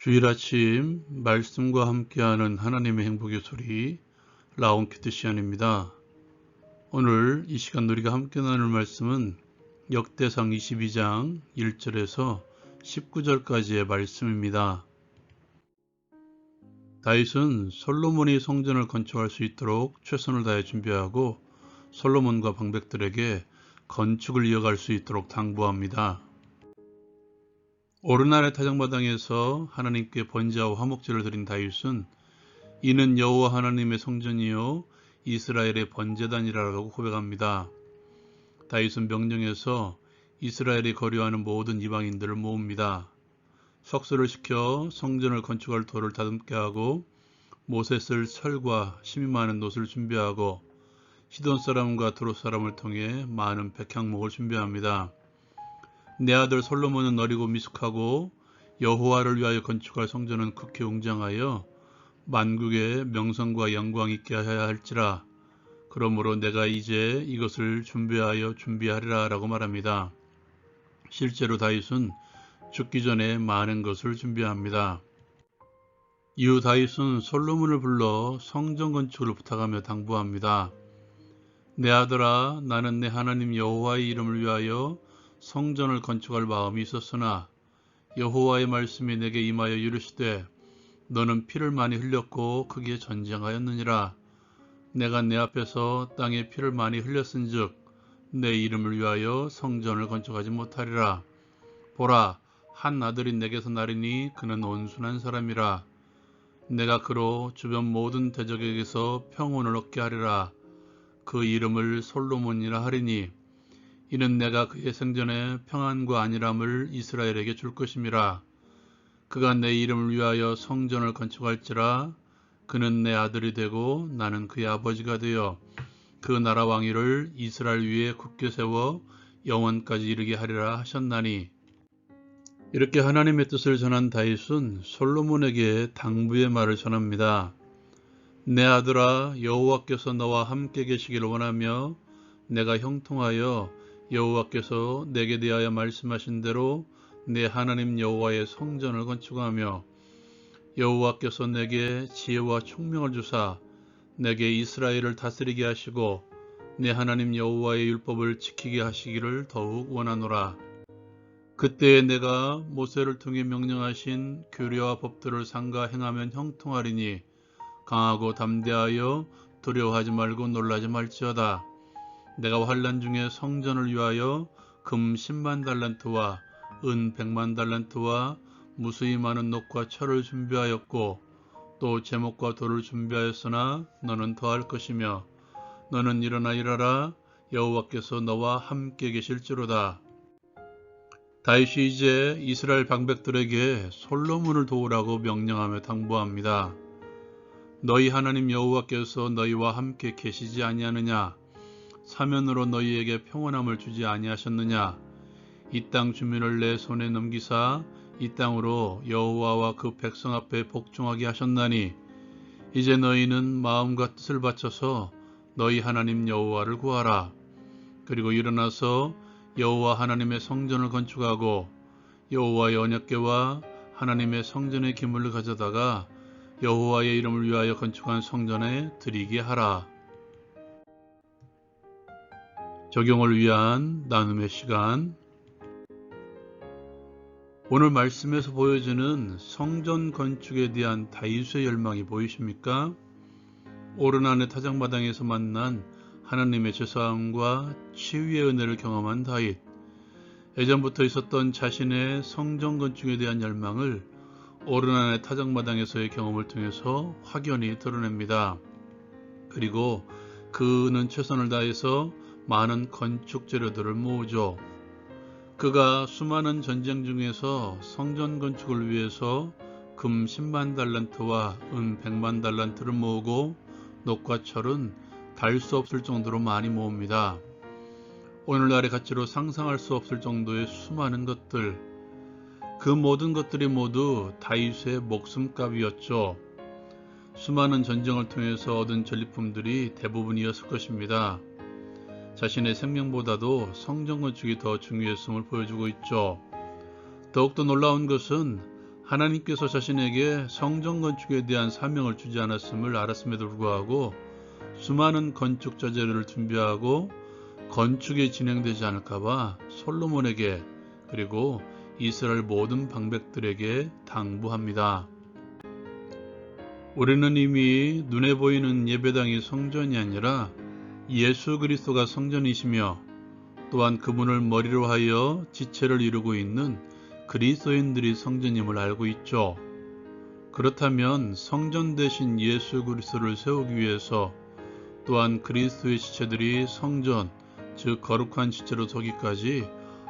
주일 아침 말씀과 함께하는 하나님의 행복의 소리 라온키트 시안입니다. 오늘 이 시간 우리가 함께 나눌 말씀은 역대상 22장 1절에서 19절까지의 말씀입니다. 다윗은 솔로몬이 성전을 건축할 수 있도록 최선을 다해 준비하고 솔로몬과 방백들에게 건축을 이어갈 수 있도록 당부합니다. 오르날의 타작마당에서 하나님께 번제와 화목제를 드린 다윗은 이는 여호와 하나님의 성전이요 이스라엘의 번제단이라고 고백합니다. 다윗은 명령해서 이스라엘이 거류하는 모든 이방인들을 모읍니다. 석수를 시켜 성전을 건축할 돌을 다듬게 하고 못에 쓸 철과 심이 많은 놋을 준비하고 시돈 사람과 두롯 사람을 통해 많은 백향목을 준비합니다. 내 아들 솔로몬은 어리고 미숙하고 여호와를 위하여 건축할 성전은 극히 웅장하여 만국의 명성과 영광 있게 하여야 할지라. 그러므로 내가 이제 이것을 준비하리라 라고 말합니다. 실제로 다윗은 죽기 전에 많은 것을 준비합니다. 이후 다윗은 솔로몬을 불러 성전 건축을 부탁하며 당부합니다. 내 아들아, 나는 내 하나님 여호와의 이름을 위하여 성전을 건축할 마음이 있었으나 여호와의 말씀이 내게 임하여 이르시되 너는 피를 많이 흘렸고 크게 전쟁하였느니라. 내가 내 앞에서 땅에 피를 많이 흘렸은즉 내 이름을 위하여 성전을 건축하지 못하리라. 보라, 한 아들이 내게서 나리니 그는 온순한 사람이라. 내가 그로 주변 모든 대적에게서 평온을 얻게 하리라. 그 이름을 솔로몬이라 하리니 이는 내가 그의 생전에 평안과 안일함을 이스라엘에게 줄 것임이라. 그가 내 이름을 위하여 성전을 건축할지라. 그는 내 아들이 되고 나는 그의 아버지가 되어 그 나라 왕위를 이스라엘 위에 굳게 세워 영원까지 이르게 하리라 하셨나니. 이렇게 하나님의 뜻을 전한 다윗은 솔로몬에게 당부의 말을 전합니다. 내 아들아, 여호와께서 너와 함께 계시기를 원하며 내가 형통하여 여호와께서 내게 대하여 말씀하신 대로 내 하나님 여호와의 성전을 건축하며 여호와께서 내게 지혜와 총명을 주사 내게 이스라엘을 다스리게 하시고 내 하나님 여호와의 율법을 지키게 하시기를 더욱 원하노라. 그때에 내가 모세를 통해 명령하신 규례와 법들을 삼가 행하면 형통하리니 강하고 담대하여 두려워하지 말고 놀라지 말지어다. 내가 환난 중에 성전을 위하여 금 10만 달란트와 은 100만 달란트와 무수히 많은 놋과 철을 준비하였고 또 제목과 돌을 준비하였으나 너는 더할 것이며 너는 일어나 일하라. 여호와께서 너와 함께 계실지로다. 다윗이 이제 이스라엘 방백들에게 솔로몬을 도우라고 명령하며 당부합니다. 너희 하나님 여호와께서 너희와 함께 계시지 아니하느냐? 사면으로 너희에게 평온함을 주지 아니하셨느냐? 이 땅 주민을 내 손에 넘기사 이 땅으로 여호와와 그 백성 앞에 복종하게 하셨나니 이제 너희는 마음과 뜻을 바쳐서 너희 하나님 여호와를 구하라. 그리고 일어나서 여호와 하나님의 성전을 건축하고 여호와의 언약궤와 하나님의 성전의 기물을 가져다가 여호와의 이름을 위하여 건축한 성전에 드리게 하라. 적용을 위한 나눔의 시간. 오늘 말씀에서 보여지는 성전 건축에 대한 다윗의 열망이 보이십니까? 오르난의 타작마당에서 만난 하나님의 제사함과 치유의 은혜를 경험한 다윗. 예전부터 있었던 자신의 성전 건축에 대한 열망을 오르난의 타작마당에서의 경험을 통해서 확연히 드러냅니다. 그리고 그는 최선을 다해서 많은 건축 재료들을 모으죠. 그가 수많은 전쟁 중에서 성전 건축을 위해서 금 10만 달란트와 은 100만 달란트를 모으고 놋과 철은 달 수 없을 정도로 많이 모읍니다. 오늘날의 가치로 상상할 수 없을 정도의 수많은 것들, 그 모든 것들이 모두 다윗의 목숨값이었죠. 수많은 전쟁을 통해서 얻은 전리품들이 대부분이었을 것입니다. 자신의 생명보다도 성전 건축이 더 중요했음을 보여주고 있죠. 더욱더 놀라운 것은 하나님께서 자신에게 성전 건축에 대한 사명을 주지 않았음을 알았음에도 불구하고 수많은 건축 자재를 준비하고 건축이 진행되지 않을까봐 솔로몬에게 그리고 이스라엘 모든 방백들에게 당부합니다. 우리는 이미 눈에 보이는 예배당이 성전이 아니라 예수 그리스도가 성전이시며 또한 그분을 머리로 하여 지체를 이루고 있는 그리스도인들이 성전임을 알고 있죠. 그렇다면 성전 대신 예수 그리스도를 세우기 위해서 또한 그리스도의 지체들이 성전, 즉 거룩한 지체로 서기까지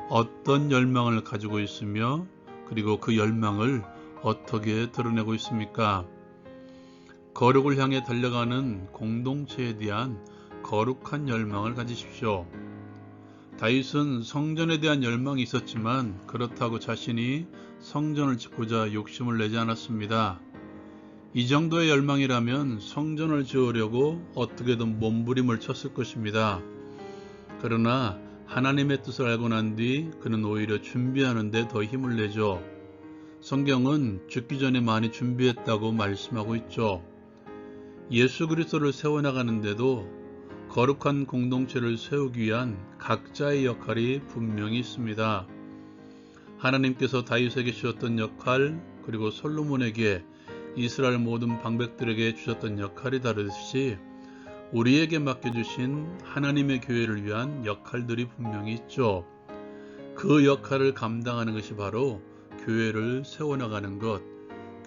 어떤 열망을 가지고 있으며 그리고 그 열망을 어떻게 드러내고 있습니까? 거룩을 향해 달려가는 공동체에 대한 거룩한 열망을 가지십시오. 다윗은 성전에 대한 열망이 있었지만 그렇다고 자신이 성전을 짓고자 욕심을 내지 않았습니다. 이 정도의 열망이라면 성전을 지으려고 어떻게든 몸부림을 쳤을 것입니다. 그러나 하나님의 뜻을 알고 난 뒤 그는 오히려 준비하는 데 더 힘을 내죠. 성경은 죽기 전에 많이 준비했다고 말씀하고 있죠. 예수 그리스도를 세워나가는데도 거룩한 공동체를 세우기 위한 각자의 역할이 분명히 있습니다. 하나님께서 다윗에게 주셨던 역할, 그리고 솔로몬에게 이스라엘 모든 방백들에게 주셨던 역할이 다르듯이 우리에게 맡겨주신 하나님의 교회를 위한 역할들이 분명히 있죠. 그 역할을 감당하는 것이 바로 교회를 세워나가는 것,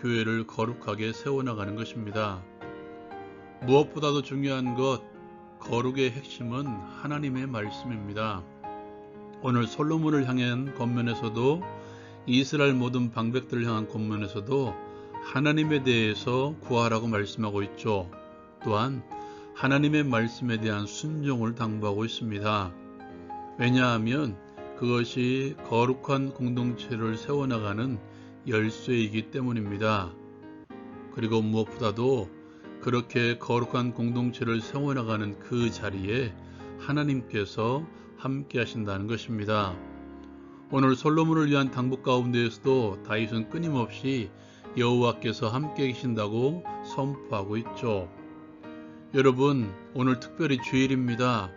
교회를 거룩하게 세워나가는 것입니다. 무엇보다도 중요한 것, 거룩의 핵심은 하나님의 말씀입니다. 오늘 솔로몬을 향한 권면에서도 이스라엘 모든 방백들을 향한 권면에서도 하나님에 대해서 구하라고 말씀하고 있죠. 또한 하나님의 말씀에 대한 순종을 당부하고 있습니다. 왜냐하면 그것이 거룩한 공동체를 세워나가는 열쇠이기 때문입니다. 그리고 무엇보다도 그렇게 거룩한 공동체를 세워나가는 그 자리에 하나님께서 함께 하신다는 것입니다. 오늘 솔로몬을 위한 당부 가운데에서도 다윗은 끊임없이 여호와께서 함께 계신다고 선포하고 있죠. 여러분, 오늘 특별히 주일입니다.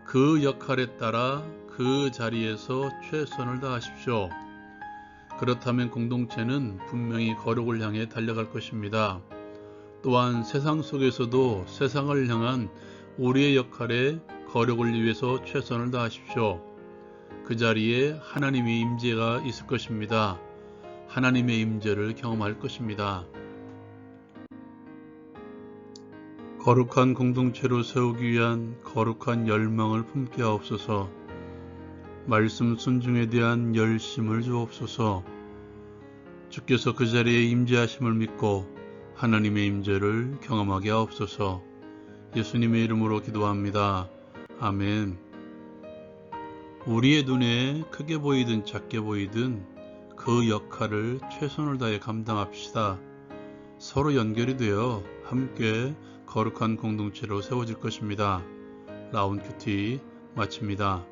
그 역할에 따라 그 자리에서 최선을 다하십시오. 그렇다면 공동체는 분명히 거룩을 향해 달려갈 것입니다. 또한 세상 속에서도 세상을 향한 우리의 역할에 거룩을 위해서 최선을 다하십시오. 그 자리에 하나님의 임재가 있을 것입니다. 하나님의 임재를 경험할 것입니다. 거룩한 공동체로 세우기 위한 거룩한 열망을 품게 하옵소서. 말씀 순종에 대한 열심을 주옵소서. 주께서 그 자리에 임재하심을 믿고 하나님의 임재를 경험하게 하옵소서. 예수님의 이름으로 기도합니다. 아멘. 우리의 눈에 크게 보이든 작게 보이든 그 역할을 최선을 다해 감당합시다. 서로 연결이 되어 함께 거룩한 공동체로 세워질 것입니다. 라운큐티 마칩니다.